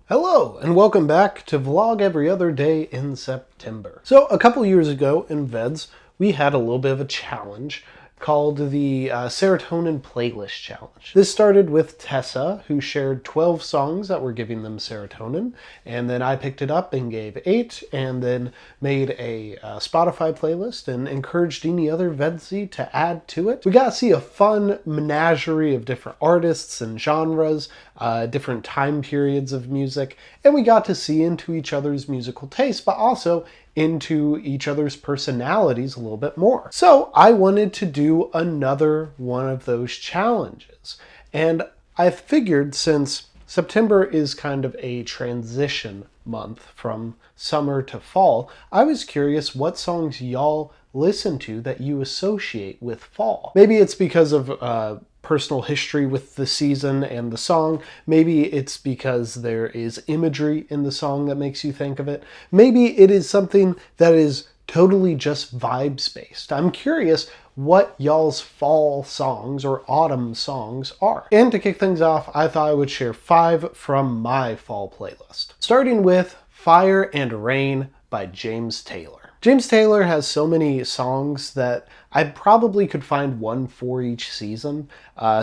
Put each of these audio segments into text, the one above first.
Hello, and welcome back to Vlog Every Other Day in September. So, a couple years ago in VEDS, we had a little bit of a challenge called the Serotonin Playlist Challenge. This started with Tessa, who shared 12 songs that were giving them serotonin, and then I picked it up and gave 8, and then made a Spotify playlist and encouraged any other VEDSy to add to it. We got to see a fun menagerie of different artists and genres, different time periods of music, and we got to see into each other's musical taste, but also into each other's personalities a little bit more. So I wanted to do another one of those challenges. And I figured since September is kind of a transition month from summer to fall, I was curious what songs y'all listen to that you associate with fall. Maybe it's because of personal history with the season and the song. Maybe it's because there is imagery in the song that makes you think of it. Maybe it is something that is totally just vibes based. I'm curious what y'all's fall songs or autumn songs are. And to kick things off, I thought I would share 5 from my fall playlist. Starting with Fire and Rain by James Taylor. James Taylor has so many songs that I probably could find one for each season.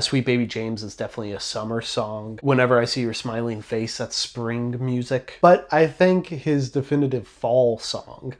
Sweet Baby James is definitely a summer song. Whenever I See Your Smiling Face, that's spring music. But I think his definitive fall song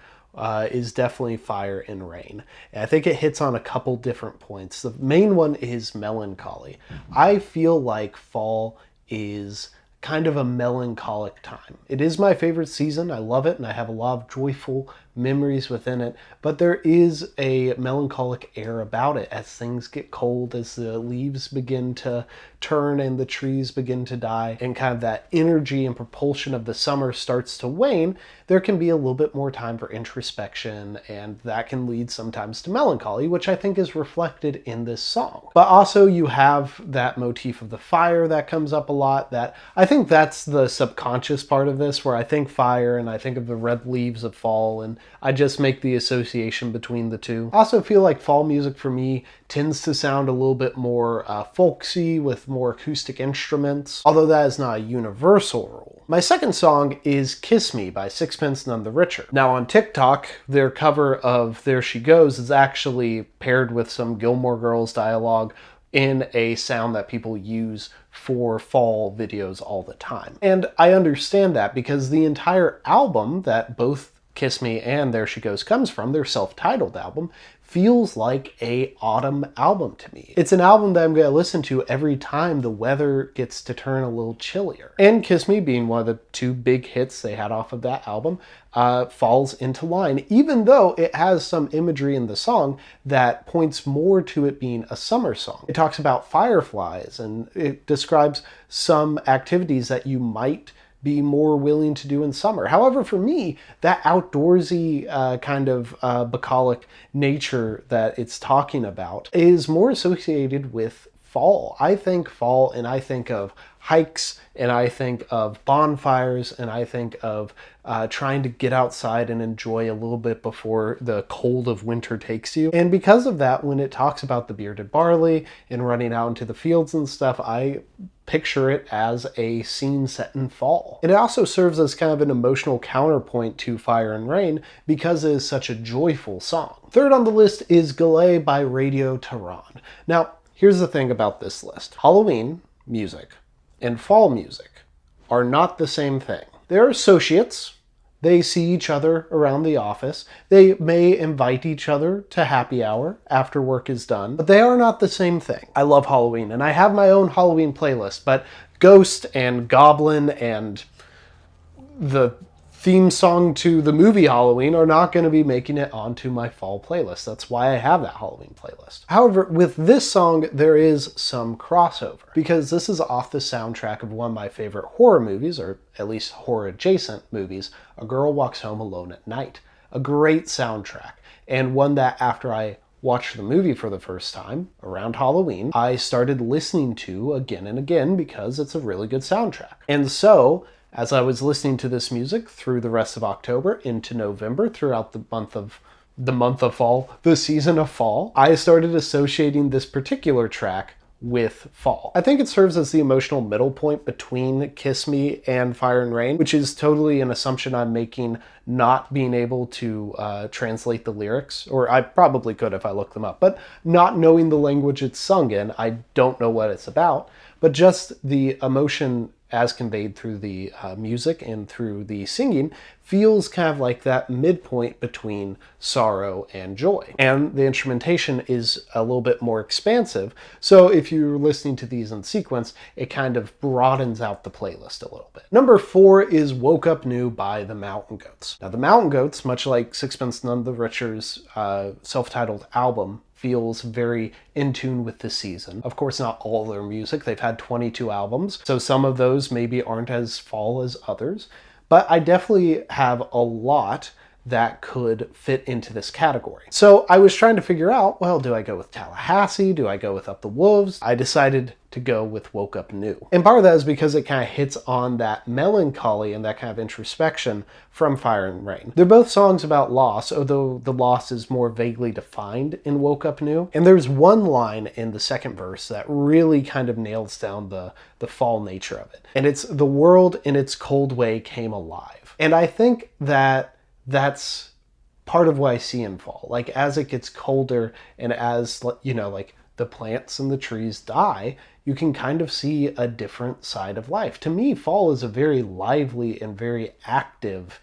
is definitely Fire and Rain. And I think it hits on a couple different points. The main one is melancholy. I feel like fall is kind of a melancholic time. It is my favorite season. I love it, and I have a lot of joyful memories within it, but there is a melancholic air about it as things get cold, as the leaves begin to turn and the trees begin to die, and kind of that energy and propulsion of the summer starts to wane. There can be a little bit more time for introspection, and that can lead sometimes to melancholy, which I think is reflected in this song. But also you have that motif of the fire that comes up a lot. That I think that's the subconscious part of this, where I think fire and I think of the red leaves of fall, and I just make the association between the two. I also feel like fall music for me tends to sound a little bit more folksy with more acoustic instruments, although that is not a universal rule. My second song is Kiss Me by Sixpence None the Richer. Now on TikTok, their cover of There She Goes is actually paired with some Gilmore Girls dialogue in a sound that people use for fall videos all the time. And I understand that because the entire album that both Kiss Me and There She Goes comes from, their self-titled album, feels like a autumn album to me. It's an album that I'm going to listen to every time the weather gets to turn a little chillier. And Kiss Me, being one of the 2 big hits they had off of that album, falls into line, even though it has some imagery in the song that points more to it being a summer song. It talks about fireflies, and it describes some activities that you might be more willing to do in summer. However, for me, that outdoorsy kind of bucolic nature that it's talking about is more associated with fall. I think fall, and I think of hikes, and I think of bonfires, and I think of trying to get outside and enjoy a little bit before the cold of winter takes you. And because of that, when it talks about the bearded barley and running out into the fields and stuff, I picture it as a scene set in fall. And it also serves as kind of an emotional counterpoint to Fire and Rain because it is such a joyful song. Third on the list is Galay by Radio Tehran. Now, here's the thing about this list. Halloween music and fall music are not the same thing. They're associates. They see each other around the office. They may invite each other to happy hour after work is done, but they are not the same thing. I love Halloween, and I have my own Halloween playlist, but Ghost and Goblin and the theme song to the movie Halloween are not going to be making it onto my fall playlist. That's why I have that Halloween playlist. However, with this song, there is some crossover because this is off the soundtrack of one of my favorite horror movies, or at least horror adjacent movies, A Girl Walks Home Alone at Night. A great soundtrack, and one that after I watched the movie for the first time around Halloween, I started listening to again and again because it's a really good soundtrack. And so, as I was listening to this music through the rest of October into November, throughout the month of fall, the season of fall, I started associating this particular track with Fall. I think it serves as the emotional middle point between Kiss Me and Fire and Rain, which is totally an assumption I'm making, not being able to translate the lyrics, or I probably could if I looked them up, but not knowing the language it's sung in, I don't know what it's about, but just the emotion as conveyed through the music and through the singing feels kind of like that midpoint between sorrow and joy. And the instrumentation is a little bit more expansive, so if you're listening to these in sequence, it kind of broadens out the playlist a little bit. Number 4 is Woke Up New by the Mountain Goats. Now the Mountain Goats, much like Sixpence None the Richer's self-titled album, feels very in tune with the season. Of course, not all their music. They've had 22 albums, so some of those maybe aren't as fall as others, but I definitely have a lot that could fit into this category. So I was trying to figure out, well, do I go with Tallahassee? Do I go with Up the Wolves? I decided to go with Woke Up New. And part of that is because it kind of hits on that melancholy and that kind of introspection from Fire and Rain. They're both songs about loss, although the loss is more vaguely defined in Woke Up New. And there's one line in the second verse that really kind of nails down the fall nature of it. And it's, "The world in its cold way came alive." And I think that that's part of what I see in fall. Like, as it gets colder and as, you know, like the plants and the trees die, you can kind of see a different side of life. To me, fall is a very lively and very active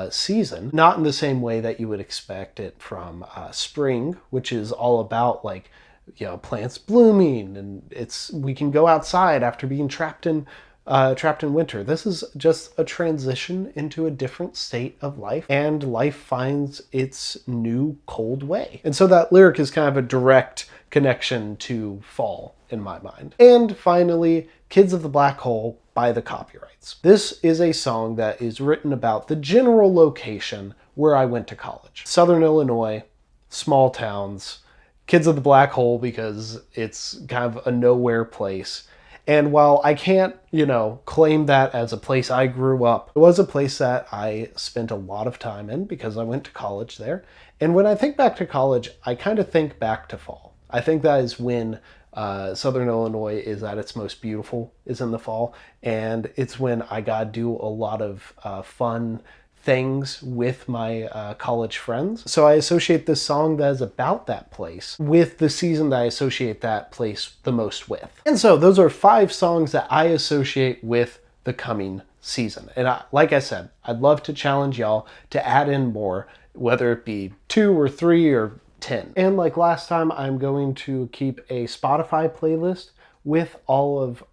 season, not in the same way that you would expect it from spring, which is all about, like, you know, plants blooming and we can go outside after being trapped in winter. This is just a transition into a different state of life, and life finds its new cold way. And so that lyric is kind of a direct connection to fall in my mind. And finally, Kids of the Black Hole by the Copyrights. This is a song that is written about the general location where I went to college. Southern Illinois, small towns, Kids of the Black Hole because it's kind of a nowhere place. And while I can't, you know, claim that as a place I grew up, it was a place that I spent a lot of time in because I went to college there. And when I think back to college, I kind of think back to fall. I think that is when Southern Illinois is at its most beautiful, is in the fall. And it's when I got to do a lot of fun things with my college friends. So I associate this song that is about that place with the season that I associate that place the most with. And so those are 5 songs that I associate with the coming season. And like I said, I'd love to challenge y'all to add in more, whether it be 2 or 3 or 10. And like last time, I'm going to keep a Spotify playlist with all of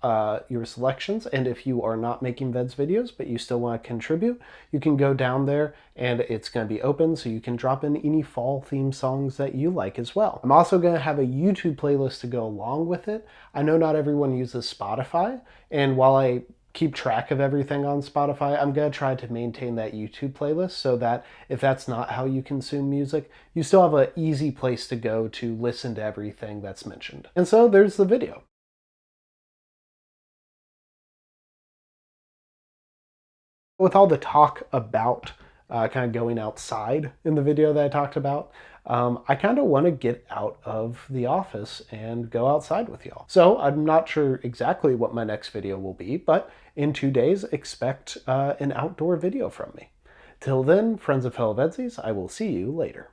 your selections. And if you are not making VEDS videos, but you still want to contribute, you can go down there and it's going to be open so you can drop in any fall themed songs that you like as well. I'm also going to have a YouTube playlist to go along with it. I know not everyone uses Spotify, and while I keep track of everything on Spotify, I'm going to try to maintain that YouTube playlist so that if that's not how you consume music, you still have an easy place to go to listen to everything that's mentioned. And so there's the video. With all the talk about kind of going outside in the video that I talked about, I kind of want to get out of the office and go outside with y'all. So I'm not sure exactly what my next video will be, but in 2 days, expect an outdoor video from me. Till then, friends of fellow VEDSies, I will see you later.